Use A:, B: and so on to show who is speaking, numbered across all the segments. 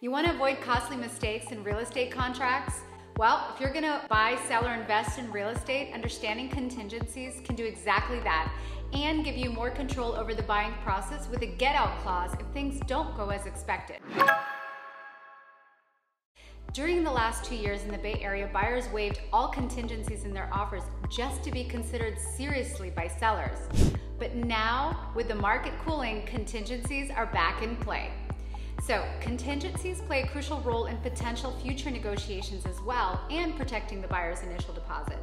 A: You want to avoid costly mistakes in real estate contracts? Well, if you're going to buy, sell, or invest in real estate, understanding contingencies can do exactly that and give you more control over the buying process with a get-out clause if things don't go as expected. During the last 2 years in the Bay Area, buyers waived all contingencies in their offers just to be considered seriously by sellers. But now, with the market cooling, contingencies are back in play. So, contingencies play a crucial role in potential future negotiations as well and protecting the buyer's initial deposit.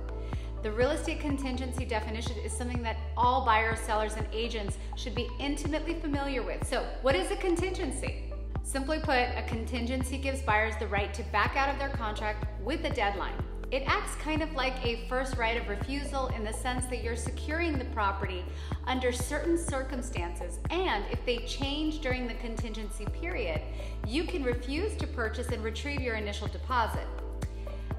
A: The real estate contingency definition is something that all buyers, sellers, and agents should be intimately familiar with. So, what is a contingency? Simply put, a contingency gives buyers the right to back out of their contract with a deadline. It acts kind of like a first right of refusal in the sense that you're securing the property under certain circumstances, and if they change during the contingency period, you can refuse to purchase and retrieve your initial deposit.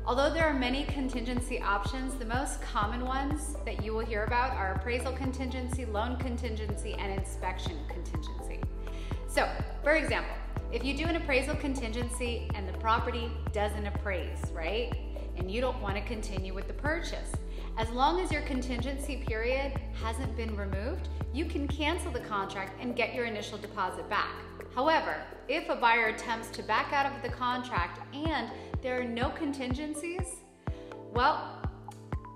A: Although there are many contingency options, the most common ones that you will hear about are appraisal contingency, loan contingency, and inspection contingency. So, for example, if you do an appraisal contingency and the property doesn't appraise, right? And you don't want to continue with the purchase. As long as your contingency period hasn't been removed, you can cancel the contract and get your initial deposit back. However, if a buyer attempts to back out of the contract and there are no contingencies, well,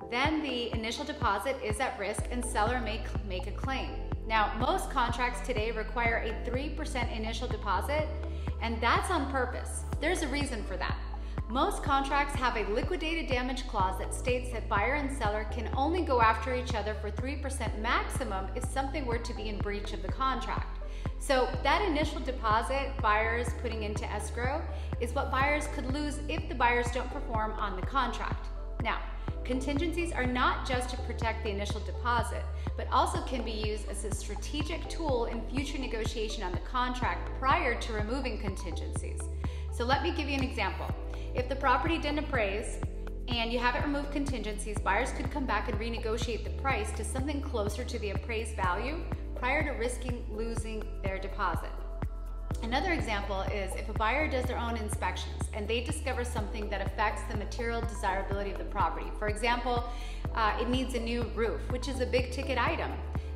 A: then the initial deposit is at risk and seller may make a claim. Now, most contracts today require a 3% initial deposit, and that's on purpose. There's a reason for that. Most contracts have a liquidated damage clause that states that buyer and seller can only go after each other for 3% maximum if something were to be in breach of the contract. So that initial deposit buyers putting into escrow is what buyers could lose if the buyers don't perform on the contract. Now, contingencies are not just to protect the initial deposit, but also can be used as a strategic tool in future negotiation on the contract prior to removing contingencies. So let me give you an example. If the property didn't appraise and you haven't removed contingencies, buyers could come back and renegotiate the price to something closer to the appraised value prior to risking losing their deposit. Another example is if a buyer does their own inspections and they discover something that affects the material desirability of the property. For example, it needs a new roof, which is a big ticket item.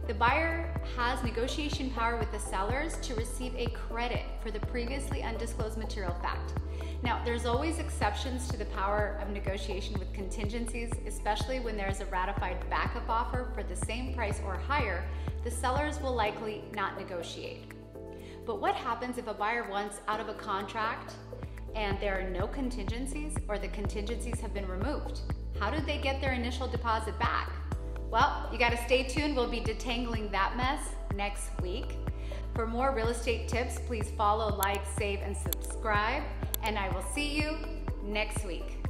A: The buyer has negotiation power with the sellers to receive a credit for the previously undisclosed material fact. Now, there's always exceptions to the power of negotiation with contingencies, especially when there's a ratified backup offer for the same price or higher. The sellers will likely not negotiate. But what happens if a buyer wants out of a contract and there are no contingencies or the contingencies have been removed? How do they get their initial deposit back? Well, you gotta stay tuned. We'll be detangling that mess next week. For more real estate tips, please follow, like, save, and subscribe. And I will see you next week.